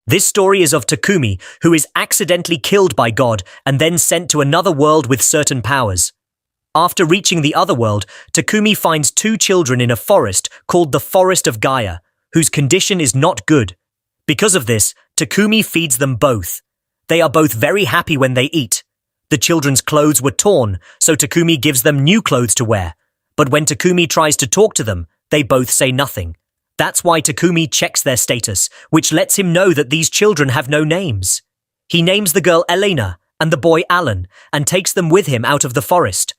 This story is of Takumi, who is accidentally killed by God and then sent to another world with certain powers. After reaching the other world, Takumi finds two children in a forest called the Forest of Gaia, whose condition is not good. Because of this, Takumi feeds them both. They are both very happy when they eat. The children's clothes were torn, so Takumi gives them new clothes to wear. But when Takumi tries to talk to them, they both say nothing. That's why Takumi checks their status, which lets him know that these children have no names. He names the girl Elena and the boy Alan and takes them with him out of the forest.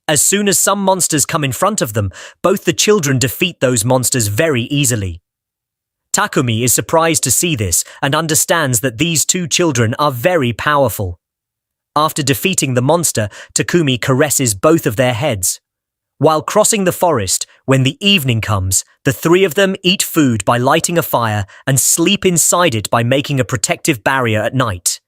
As soon as some monsters come in front of them, both the children defeat those monsters very easily. Takumi is surprised to see this and understands that these two children are very powerful. After defeating the monster, Takumi caresses both of their heads. While crossing the forest, when the evening comes, the three of them eat food by lighting a fire and sleep inside it by making a protective barrier at night.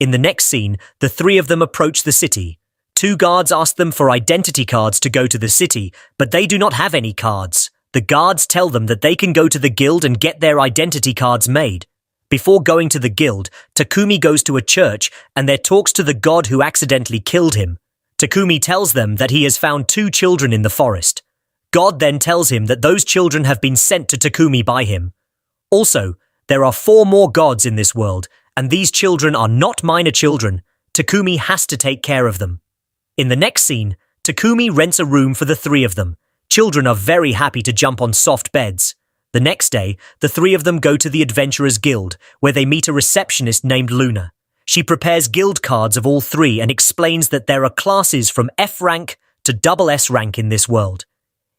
In the next scene, the three of them approach the city. Two guards ask them for identity cards to go to the city, but they do not have any cards. The guards tell them that they can go to the guild and get their identity cards made. Before going to the guild, Takumi goes to a church and there talks to the god who accidentally killed him. Takumi tells them that he has found two children in the forest. God then tells him that those children have been sent to Takumi by him. Also, there are 4 more gods in this world, and these children are not minor children. Takumi has to take care of them. In the next scene, Takumi rents a room for the 3 of them. Children are very happy to jump on soft beds. The next day, the 3 of them go to the Adventurers Guild, where they meet a receptionist named Luna. She prepares guild cards of all 3 and explains that there are classes from F rank to SS rank in this world.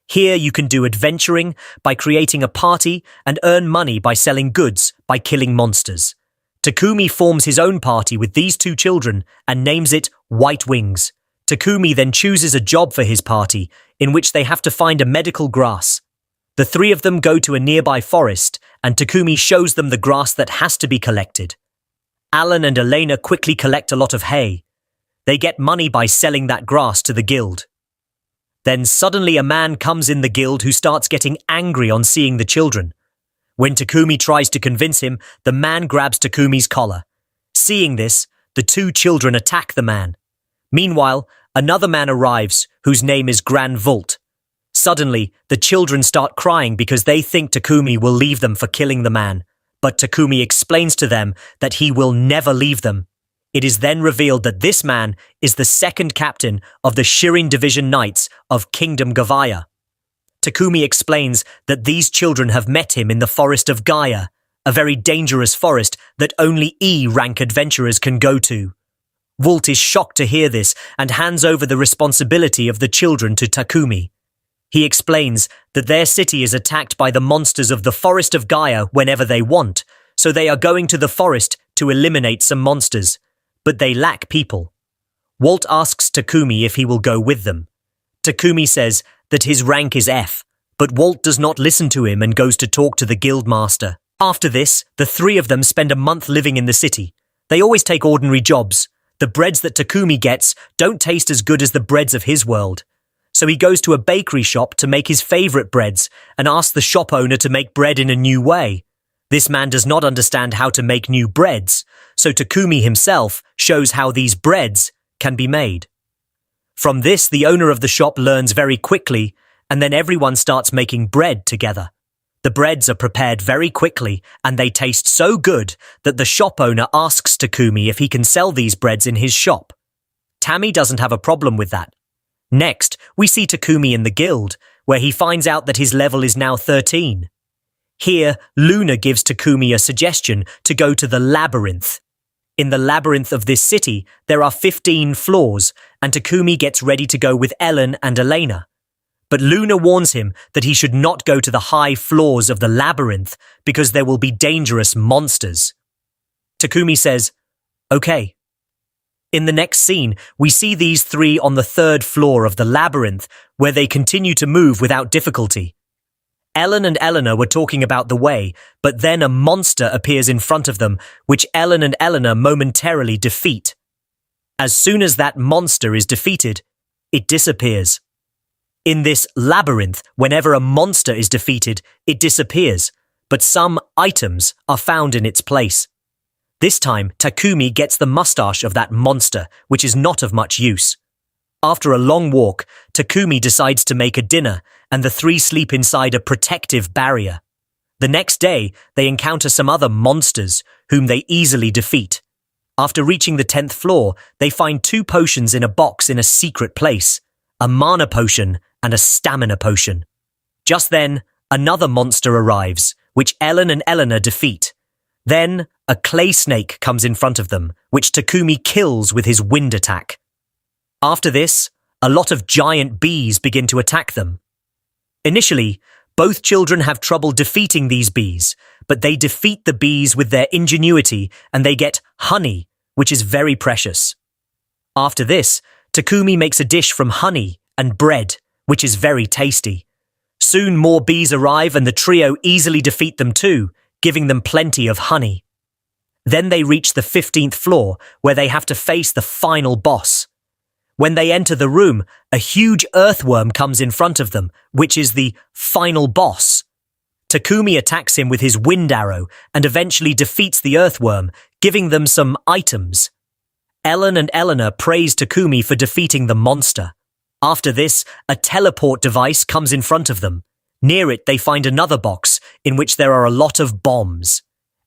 Here you can do adventuring by creating a party and earn money by selling goods by killing monsters. Takumi forms his own party with these 2 children and names it White Wings. Takumi then chooses a job for his party, in which they have to find a medical grass. The 3 of them go to a nearby forest, and Takumi shows them the grass that has to be collected. Alan and Elena quickly collect a lot of hay. They get money by selling that grass to the guild. Then suddenly a man comes in the guild who starts getting angry on seeing the children. When Takumi tries to convince him, the man grabs Takumi's collar. Seeing this, the 2 children attack the man. Meanwhile, another man arrives, whose name is Gran Volt. Suddenly, the children start crying because they think Takumi will leave them for killing the man. But Takumi explains to them that he will never leave them. It is then revealed that this man is the 2nd captain of the Shirin Division Knights of Kingdom Gavaya. Takumi explains that these children have met him in the Forest of Gaia, a very dangerous forest that only E-rank adventurers can go to. Volt is shocked to hear this and hands over the responsibility of the children to Takumi. He explains that their city is attacked by the monsters of the Forest of Gaia whenever they want, so they are going to the forest to eliminate some monsters, but they lack people. Walt asks Takumi if he will go with them. Takumi says that his rank is F, but Walt does not listen to him and goes to talk to the guild master. After this, the 3 of them spend a month living in the city. They always take ordinary jobs. The breads that Takumi gets don't taste as good as the breads of his world. So he goes to a bakery shop to make his favorite breads and asks the shop owner to make bread in a new way. This man does not understand how to make new breads, so Takumi himself shows how these breads can be made. From this, the owner of the shop learns very quickly, and then everyone starts making bread together. The breads are prepared very quickly, and they taste so good that the shop owner asks Takumi if he can sell these breads in his shop. Tammy doesn't have a problem with that. Next, we see Takumi in the guild, where he finds out that his level is now 13. Here, Luna gives Takumi a suggestion to go to the labyrinth. In the labyrinth of this city, there are 15 floors, and Takumi gets ready to go with Ellen and Elena. But Luna warns him that he should not go to the high floors of the labyrinth because there will be dangerous monsters. Takumi says, "Okay." In the next scene, we see these 3 on the 3rd floor of the labyrinth, where they continue to move without difficulty. Ellen and Eleanor were talking about the way, but then a monster appears in front of them, which Ellen and Eleanor momentarily defeat. As soon as that monster is defeated, it disappears. In this labyrinth, whenever a monster is defeated, it disappears, but some items are found in its place. This time, Takumi gets the mustache of that monster, which is not of much use. After a long walk, Takumi decides to make a dinner, and the three sleep inside a protective barrier. The next day, they encounter some other monsters, whom they easily defeat. After reaching the 10th floor, they find 2 potions in a box in a secret place, a mana potion and a stamina potion. Just then, another monster arrives, which Ellen and Eleanor defeat. Then, a clay snake comes in front of them, which Takumi kills with his wind attack. After this, a lot of giant bees begin to attack them. Initially, both children have trouble defeating these bees, but they defeat the bees with their ingenuity and they get honey, which is very precious. After this, Takumi makes a dish from honey and bread, which is very tasty. Soon more bees arrive and the trio easily defeat them too, giving them plenty of honey. Then they reach the 15th floor, where they have to face the final boss. When they enter the room, a huge earthworm comes in front of them, which is the final boss. Takumi attacks him with his wind arrow and eventually defeats the earthworm, giving them some items. Ellen and Eleanor praise Takumi for defeating the monster. After this, a teleport device comes in front of them. Near it, they find another box, in which there are a lot of bombs.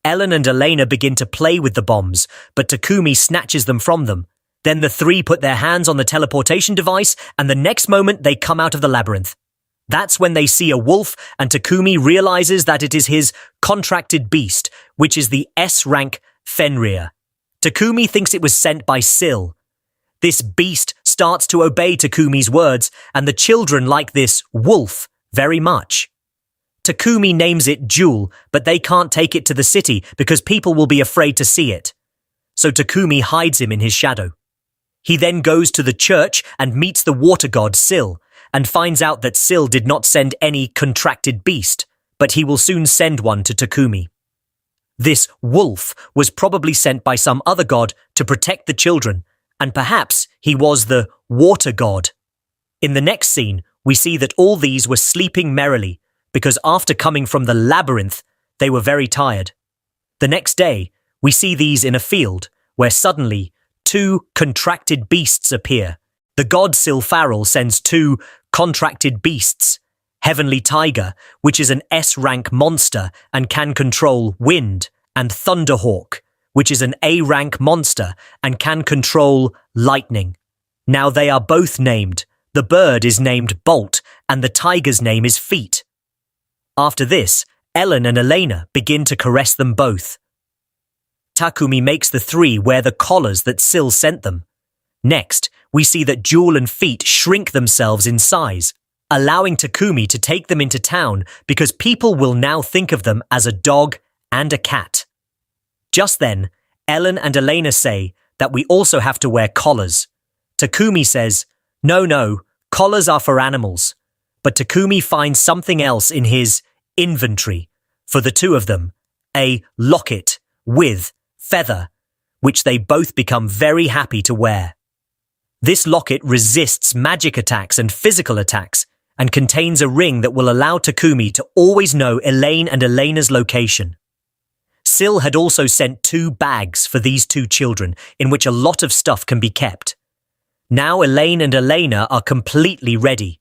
Ellen and Elena begin to play with the bombs, but Takumi snatches them from them. Then the three put their hands on the teleportation device, and the next moment they come out of the labyrinth. That's when they see a wolf, and Takumi realizes that it is his contracted beast, which is the S-Rank Fenrir. Takumi thinks it was sent by Syl. This beast starts to obey Takumi's words, and the children like this wolf very much. Takumi names it Jewel, but they can't take it to the city because people will be afraid to see it. So Takumi hides him in his shadow. He then goes to the church and meets the water god Syl, and finds out that Syl did not send any contracted beast, but he will soon send one to Takumi. This wolf was probably sent by some other god to protect the children, and perhaps he was the water god. In the next scene, we see that all these were sleeping merrily, because after coming from the labyrinth, they were very tired. The next day, we see these in a field, where suddenly 2 contracted beasts appear. The god Silfaril sends 2 contracted beasts, Heavenly Tiger, which is an S-rank monster and can control wind, and Thunderhawk, which is an A-rank monster and can control lightning. Now they are both named. The bird is named Bolt, and the tiger's name is Feet. After this, Ellen and Elena begin to caress them both. Takumi makes the 3 wear the collars that Syl sent them. Next, we see that Jewel and Feet shrink themselves in size, allowing Takumi to take them into town because people will now think of them as a dog and a cat. Just then, Ellen and Elena say that we also have to wear collars. Takumi says, No, collars are for animals. But Takumi finds something else in his inventory, for the 2 of them, a locket with feather, which they both become very happy to wear. This locket resists magic attacks and physical attacks, and contains a ring that will allow Takumi to always know Elaine and Elena's location. Syl had also sent 2 bags for these 2 children, in which a lot of stuff can be kept. Now Elaine and Elena are completely ready.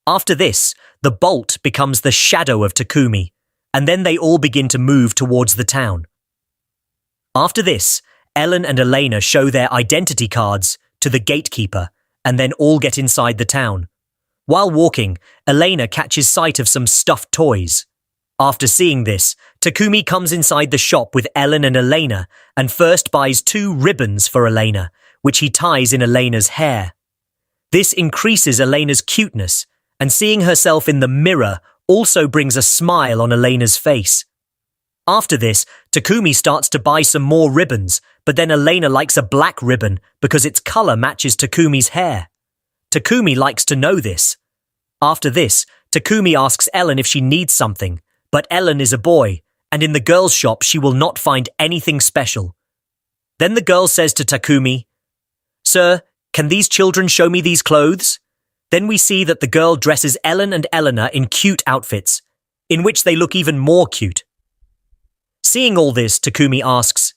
After this, the Bolt becomes the shadow of Takumi, and then they all begin to move towards the town. After this, Ellen and Elena show their identity cards to the gatekeeper, and then all get inside the town. While walking, Elena catches sight of some stuffed toys. After seeing this, Takumi comes inside the shop with Ellen and Elena, and first buys 2 ribbons for Elena, which he ties in Elena's hair. This increases Elena's cuteness, and seeing herself in the mirror also brings a smile on Elena's face. After this, Takumi starts to buy some more ribbons, but then Elena likes a black ribbon because its color matches Takumi's hair. Takumi likes to know this. After this, Takumi asks Ellen if she needs something, but Ellen is a boy, and in the girls' shop she will not find anything special. Then the girl says to Takumi, "Sir, can these children show me these clothes?" Then we see that the girl dresses Ellen and Eleanor in cute outfits, in which they look even more cute. Seeing all this, Takumi asks,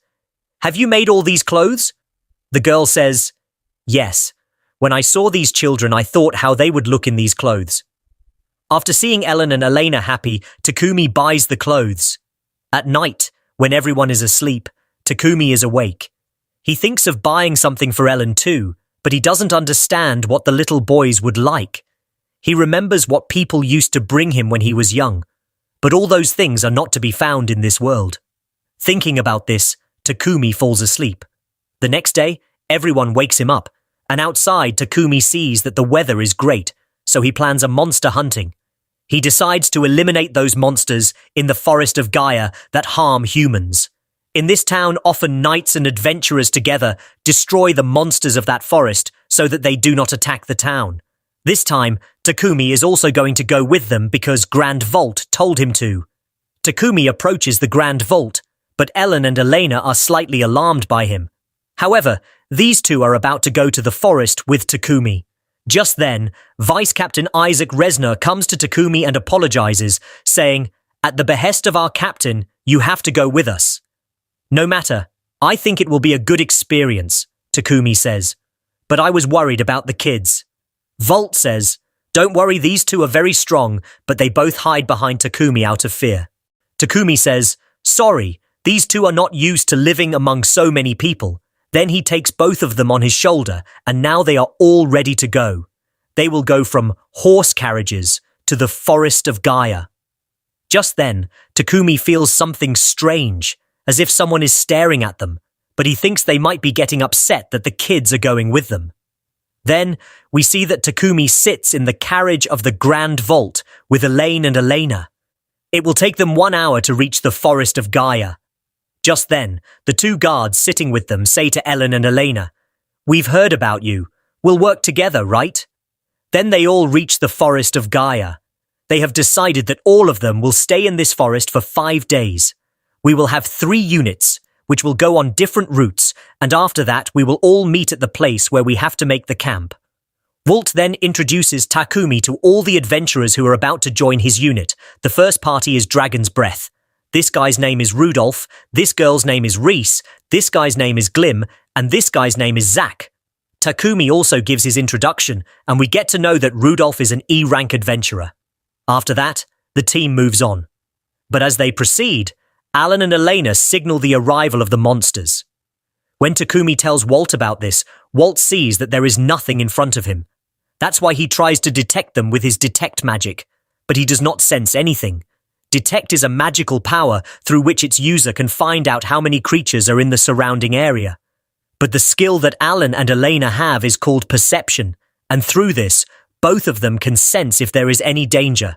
Have you made all these clothes? The girl says, yes. When I saw these children, I thought how they would look in these clothes. After seeing Ellen and Elena happy, Takumi buys the clothes. At night, when everyone is asleep, Takumi is awake. He thinks of buying something for Ellen too, but he doesn't understand what the little boys would like. He remembers what people used to bring him when he was young, but all those things are not to be found in this world. Thinking about this, Takumi falls asleep. The next day, everyone wakes him up, and outside Takumi sees that the weather is great, so he plans a monster hunting. He decides to eliminate those monsters in the forest of Gaia that harm humans. In this town, often knights and adventurers together destroy the monsters of that forest so that they do not attack the town. This time, Takumi is also going to go with them because Grand Vault told him to. Takumi approaches the Grand Vault, but Ellen and Elena are slightly alarmed by him. However, these two are about to go to the forest with Takumi. Just then, Vice Captain Isaac Resner comes to Takumi and apologizes, saying, "At the behest of our captain, you have to go with us." "No matter, I think it will be a good experience," Takumi says. "But I was worried about the kids." Vault says, "Don't worry, these two are very strong," but they both hide behind Takumi out of fear. Takumi says, "Sorry, these two are not used to living among so many people." Then he takes both of them on his shoulder, and now they are all ready to go. They will go from horse carriages to the forest of Gaia. Just then, Takumi feels something strange, as if someone is staring at them, but he thinks they might be getting upset that the kids are going with them. Then, we see that Takumi sits in the carriage of the Grand Vault with Elaine and Elena. It will take them 1 hour to reach the forest of Gaia. Just then, the two guards sitting with them say to Ellen and Elena, "We've heard about you. We'll work together, right?" Then they all reach the forest of Gaia. They have decided that all of them will stay in this forest for 5 days. We will have 3 units, which will go on different routes, and after that we will all meet at the place where we have to make the camp. Walt then introduces Takumi to all the adventurers who are about to join his unit. The first party is Dragon's Breath. This guy's name is Rudolph, this girl's name is Reese, this guy's name is Glim, and this guy's name is Zach. Takumi also gives his introduction, and we get to know that Rudolph is an E-rank adventurer. After that, the team moves on. But as they proceed, Alan and Elena signal the arrival of the monsters. When Takumi tells Walt about this, Walt sees that there is nothing in front of him. That's why he tries to detect them with his detect magic, but he does not sense anything. Detect is a magical power through which its user can find out how many creatures are in the surrounding area. But the skill that Alan and Elena have is called perception, and through this, both of them can sense if there is any danger.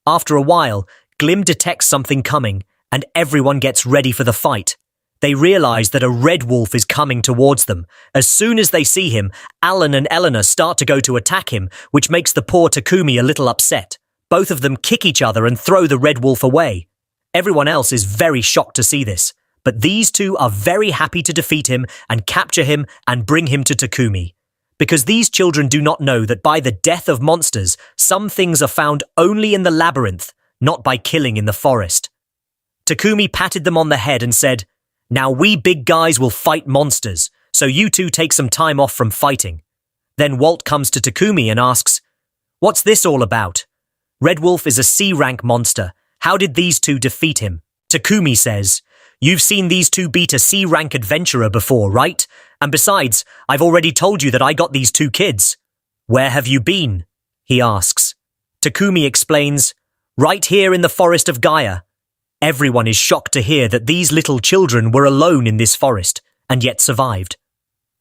After a while, Glim detects something coming, and everyone gets ready for the fight. They realize that a red wolf is coming towards them. As soon as they see him, Alan and Elena start to go to attack him, which makes the poor Takumi a little upset. Both of them kick each other and throw the red wolf away. Everyone else is very shocked to see this, but these two are very happy to defeat him and capture him and bring him to Takumi. Because these children do not know that by the death of monsters, some things are found only in the labyrinth, not by killing in the forest. Takumi patted them on the head and said, "Now we big guys will fight monsters, so you two take some time off from fighting." Then Walt comes to Takumi and asks, "What's this all about? Red Wolf is a C-rank monster. How did these two defeat him?" Takumi says, "You've seen these two beat a C-rank adventurer before, right? And besides, I've already told you that I got these 2 kids." "Where have you been?" he asks. Takumi explains, "Right here in the forest of Gaia." Everyone is shocked to hear that these little children were alone in this forest, and yet survived.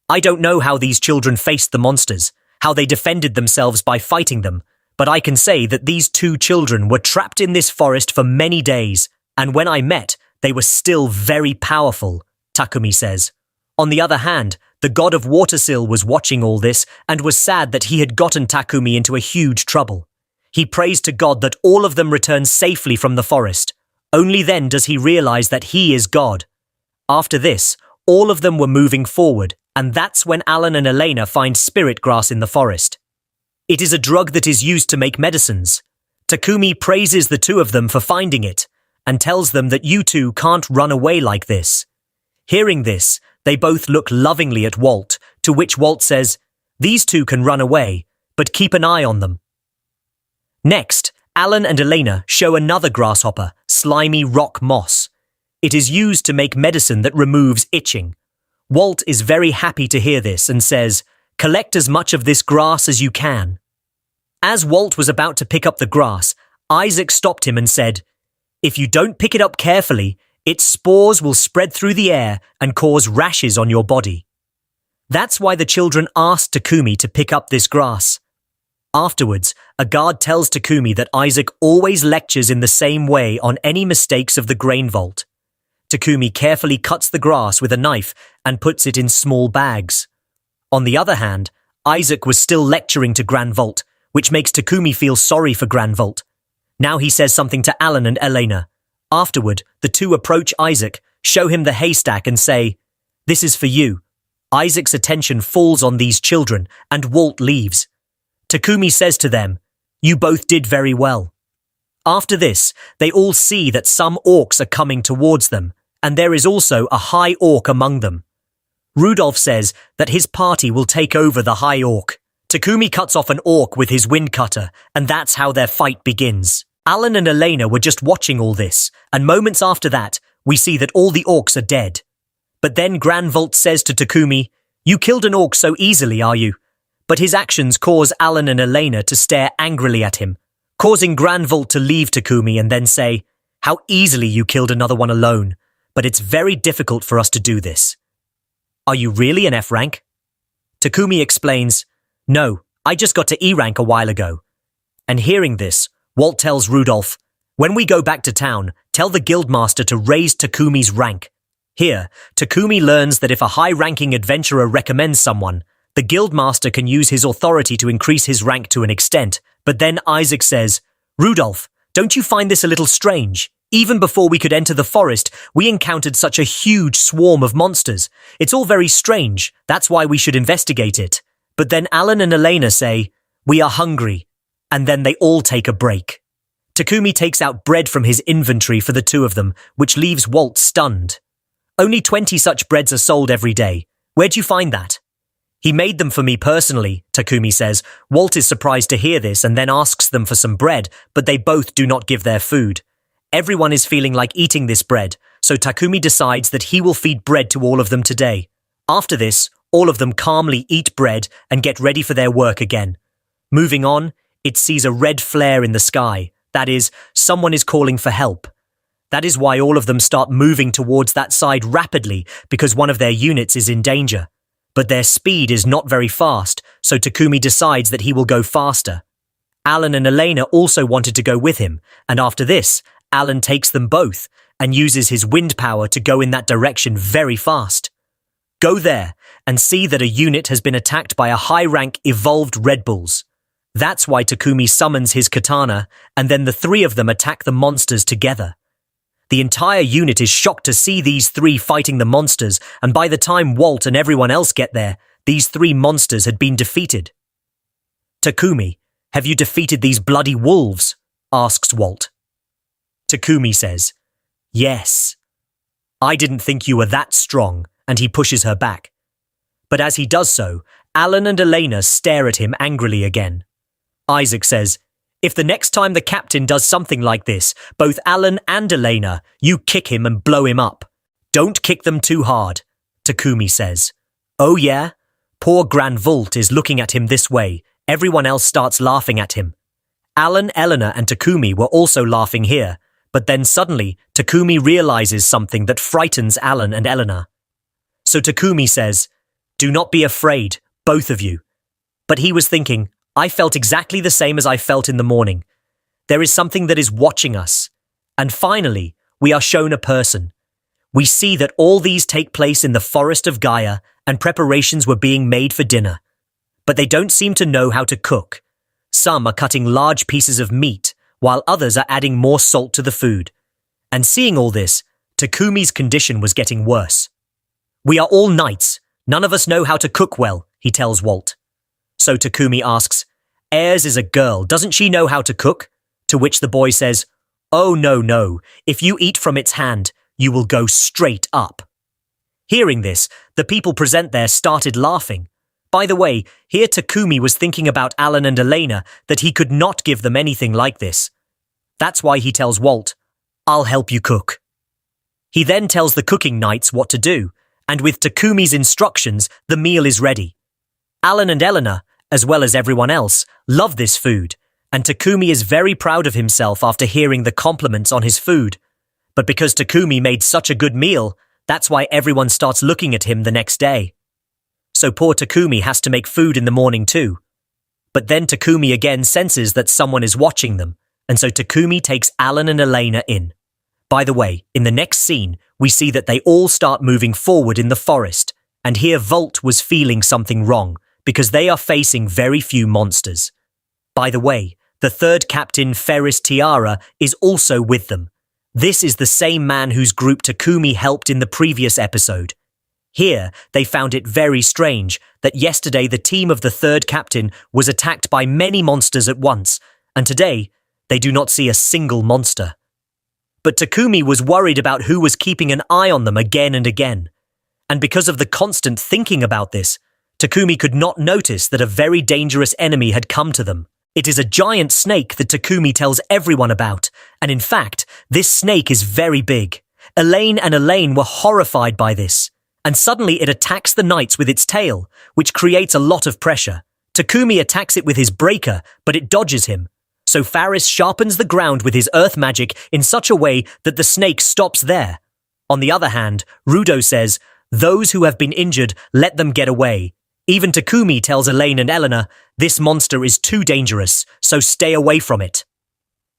I don't know how these children faced the monsters, how they defended themselves by fighting them, but I can say that these 2 children were trapped in this forest for many days, and when I met, they were still very powerful, Takumi says. On the other hand, the god of Watersill was watching all this and was sad that he had gotten Takumi into a huge trouble. He prays to God that all of them return safely from the forest. Only then does he realize that he is God. After this, all of them were moving forward, and that's when Alan and Elena find spirit grass in the forest. It is a drug that is used to make medicines. Takumi praises the 2 of them for finding it, and tells them that you two can't run away like this. Hearing this, they both look lovingly at Walt, to which Walt says, "These two can run away, but keep an eye on them." Next, Alan and Elena show another grasshopper, slimy rock moss. It is used to make medicine that removes itching. Walt is very happy to hear this and says, "Collect as much of this grass as you can." As Walt was about to pick up the grass, Isaac stopped him and said, "If you don't pick it up carefully, its spores will spread through the air and cause rashes on your body." That's why the children asked Takumi to pick up this grass. Afterwards, a guard tells Takumi that Isaac always lectures in the same way on any mistakes of the grain vault. Takumi carefully cuts the grass with a knife and puts it in small bags. On the other hand, Isaac was still lecturing to Gran Volt, which makes Takumi feel sorry for Gran Volt. Now he says something to Alan and Elena. Afterward, the two approach Isaac, show him the haystack and say, "This is for you." Isaac's attention falls on these children and Walt leaves. Takumi says to them, "You both did very well." After this, they all see that some orcs are coming towards them, and there is also a high orc among them. Rudolph says that his party will take over the high orc. Takumi cuts off an orc with his wind cutter, and that's how their fight begins. Alan and Elena were just watching all this, and moments after that, we see that all the orcs are dead. But then Gran Volt says to Takumi, "You killed an orc so easily, are you?" But his actions cause Alan and Elena to stare angrily at him, causing Gran Volt to leave Takumi and then say, "How easily you killed another one alone, but it's very difficult for us to do this." "Are you really an F rank?" Takumi explains, "No, I just got to E rank a while ago." And hearing this, Walt tells Rudolph, "When we go back to town, tell the guildmaster to raise Takumi's rank." Here, Takumi learns that if a high-ranking adventurer recommends someone, the guildmaster can use his authority to increase his rank to an extent, but then Isaac says, "Rudolph, don't you find this a little strange? Even before we could enter the forest, we encountered such a huge swarm of monsters. It's all very strange, that's why we should investigate it." But then Alan and Elena say, "We are hungry," and then they all take a break. Takumi takes out bread from his inventory for the two of them, which leaves Walt stunned. "Only 20 such breads are sold every day. Where'd you find that?" "He made them for me personally," Takumi says. Walt is surprised to hear this and then asks them for some bread, but they both do not give their food. Everyone is feeling like eating this bread, so Takumi decides that he will feed bread to all of them today. After this, all of them calmly eat bread and get ready for their work again. Moving on, it sees a red flare in the sky. That is, someone is calling for help. That is why all of them start moving towards that side rapidly, because one of their units is in danger. But their speed is not very fast, so Takumi decides that he will go faster. Alan and Elena also wanted to go with him, and after this, Alan takes them both and uses his wind power to go in that direction very fast. Go there and see that a unit has been attacked by a high-rank evolved Red Bulls. That's why Takumi summons his katana, and then the three of them attack the monsters together. The entire unit is shocked to see these three fighting the monsters, and by the time Walt and everyone else get there, these three monsters had been defeated. "Takumi, have you defeated these bloody wolves?" asks Walt. Takumi says, "Yes." "I didn't think you were that strong," and he pushes her back. But as he does so, Alan and Elena stare at him angrily again. Isaac says, "If the next time the captain does something like this, both Alan and Elena, you kick him and blow him up. Don't kick them too hard," Takumi says. "Oh yeah?" Poor Gran Volt is looking at him this way. Everyone else starts laughing at him. Alan, Elena and Takumi were also laughing here, but then suddenly Takumi realizes something that frightens Alan and Elena. So Takumi says, "Do not be afraid, both of you." But he was thinking, I felt exactly the same as I felt in the morning. There is something that is watching us. And finally, we are shown a person. We see that all these take place in the forest of Gaia and preparations were being made for dinner. But they don't seem to know how to cook. Some are cutting large pieces of meat, while others are adding more salt to the food. And seeing all this, Takumi's condition was getting worse. "We are all knights. None of us know how to cook well," he tells Walt. So Takumi asks, "Ayres is a girl, doesn't she know how to cook?" To which the boy says, "Oh no, if you eat from its hand, you will go straight up." Hearing this, the people present there started laughing. By the way, here Takumi was thinking about Alan and Elena that he could not give them anything like this. That's why he tells Walt, "I'll help you cook." He then tells the cooking knights what to do, and with Takumi's instructions, the meal is ready. Alan and Elena, as well as everyone else, love this food, and Takumi is very proud of himself after hearing the compliments on his food. But because Takumi made such a good meal, that's why everyone starts looking at him the next day. So poor Takumi has to make food in the morning too. But then Takumi again senses that someone is watching them, and so Takumi takes Alan and Elena in. By the way, in the next scene, we see that they all start moving forward in the forest, and here Walt was feeling something wrong, because they are facing very few monsters. By the way, the third captain, Ferris Tiara, is also with them. This is the same man whose group Takumi helped in the previous episode. Here, they found it very strange that yesterday the team of the third captain was attacked by many monsters at once, and today, they do not see a single monster. But Takumi was worried about who was keeping an eye on them again and again. And because of the constant thinking about this, Takumi could not notice that a very dangerous enemy had come to them. It is a giant snake that Takumi tells everyone about, and in fact, this snake is very big. Elaine and Elaine were horrified by this, and suddenly it attacks the knights with its tail, which creates a lot of pressure. Takumi attacks it with his breaker, but it dodges him. So Faris sharpens the ground with his earth magic in such a way that the snake stops there. On the other hand, Rudo says, "Those who have been injured, let them get away." Even Takumi tells Elaine and Elena, "This monster is too dangerous, so stay away from it."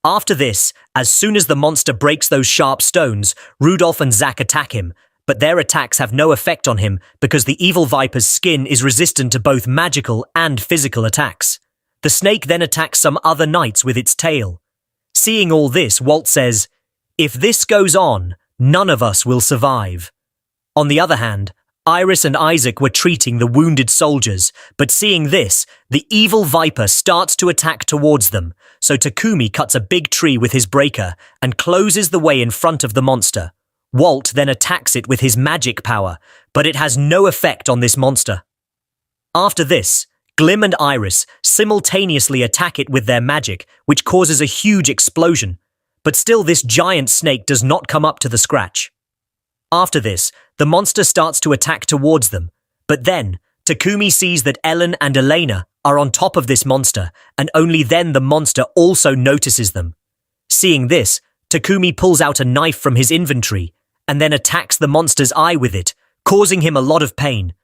After this, as soon as the monster breaks those sharp stones, Rudolph and Zack attack him, but their attacks have no effect on him because the evil viper's skin is resistant to both magical and physical attacks. The snake then attacks some other knights with its tail. Seeing all this, Walt says, "If this goes on, none of us will survive." On the other hand, Iris and Isaac were treating the wounded soldiers, but seeing this, the evil viper starts to attack towards them, so Takumi cuts a big tree with his breaker and closes the way in front of the monster. Walt then attacks it with his magic power, but it has no effect on this monster. After this, Glim and Iris simultaneously attack it with their magic, which causes a huge explosion, but still this giant snake does not come up to the scratch. After this, the monster starts to attack towards them, but then Takumi sees that Ellen and Elena are on top of this monster, and only then the monster also notices them. Seeing this, Takumi pulls out a knife from his inventory, and then attacks the monster's eye with it, causing him a lot of pain.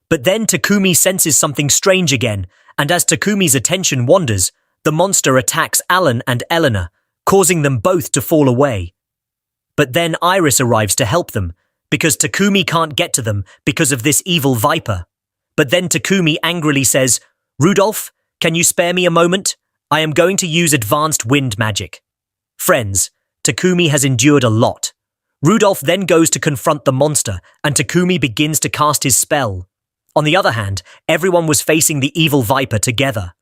But then Takumi senses something strange again, and as Takumi's attention wanders, the monster attacks Alan and Elena, causing them both to fall away. But then Iris arrives to help them, because Takumi can't get to them because of this evil viper. But then Takumi angrily says, "Rudolph, can you spare me a moment? I am going to use advanced wind magic." Friends, Takumi has endured a lot. Rudolph then goes to confront the monster, and Takumi begins to cast his spell. On the other hand, everyone was facing the evil viper together.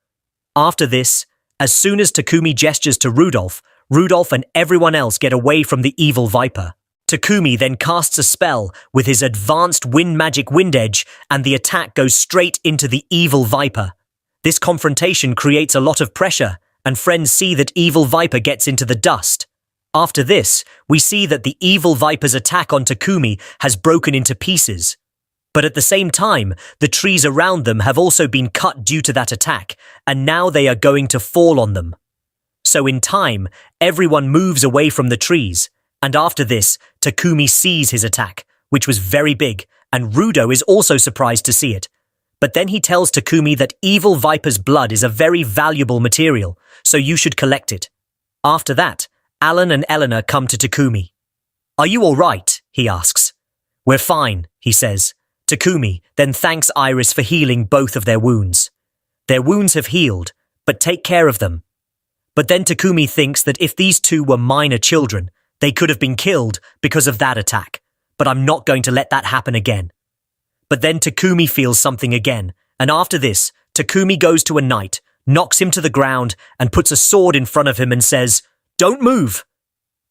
After this, as soon as Takumi gestures to Rudolph, Rudolph and everyone else get away from the evil viper. Takumi then casts a spell with his advanced wind magic wind edge, and the attack goes straight into the evil viper. This confrontation creates a lot of pressure, and friends see that evil viper gets into the dust. After this, we see that the evil viper's attack on Takumi has broken into pieces. But at the same time, the trees around them have also been cut due to that attack, and now they are going to fall on them. So in time, everyone moves away from the trees, and after this, Takumi sees his attack, which was very big, and Rudo is also surprised to see it. But then he tells Takumi that evil viper's blood is a very valuable material, so you should collect it. After that, Alan and Elena come to Takumi. "Are you all right?" he asks. "We're fine," he says. Takumi then thanks Iris for healing both of their wounds. Their wounds have healed, but take care of them. But then Takumi thinks that if these two were minor children, they could have been killed because of that attack, but I'm not going to let that happen again. But then Takumi feels something again, and after this, Takumi goes to a knight, knocks him to the ground, and puts a sword in front of him and says, "Don't move!"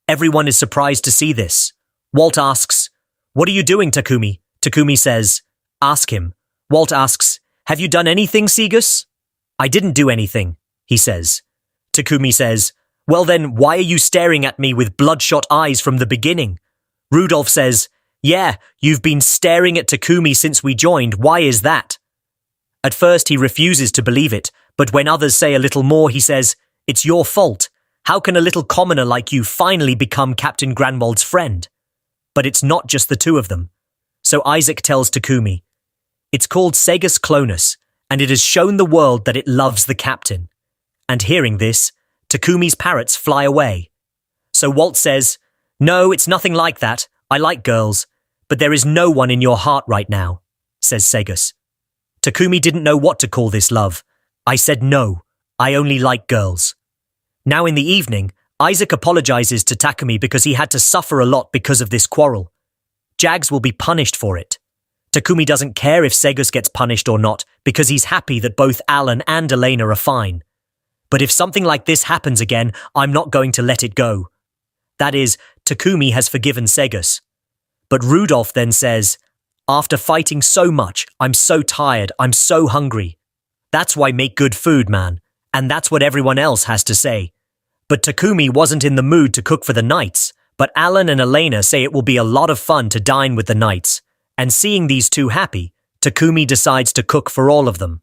Everyone is surprised to see this. Walt asks, "What are you doing, Takumi? Takumi says, "Ask him." Walt asks, "Have you done anything, Segus?" "I didn't do anything," he says. Takumi says, "Well then, why are you staring at me with bloodshot eyes from the beginning?" Rudolph says, "Yeah, you've been staring at Takumi since we joined. Why is that?" At first he refuses to believe it, but when others say a little more, he says, "It's your fault. How can a little commoner like you finally become Captain Granwald's friend?" But it's not just the two of them. So Isaac tells Takumi, "It's called Segus Clonus, and it has shown the world that it loves the captain." And hearing this, Takumi's parrots fly away. So Walt says, "No, it's nothing like that. I like girls, but there is no one in your heart right now," says Segus. Takumi didn't know what to call this love. "I said no, I only like girls." Now in the evening, Isaac apologizes to Takumi because he had to suffer a lot because of this quarrel. Jags will be punished for it. Takumi doesn't care if Segus gets punished or not because he's happy that both Alan and Elena are fine. But if something like this happens again, I'm not going to let it go. That is, Takumi has forgiven Segus. But Rudolph then says, "After fighting so much, I'm so tired, I'm so hungry. That's why make good food, man." And that's what everyone else has to say. But Takumi wasn't in the mood to cook for the knights, but Alan and Elena say it will be a lot of fun to dine with the knights. And seeing these two happy, Takumi decides to cook for all of them.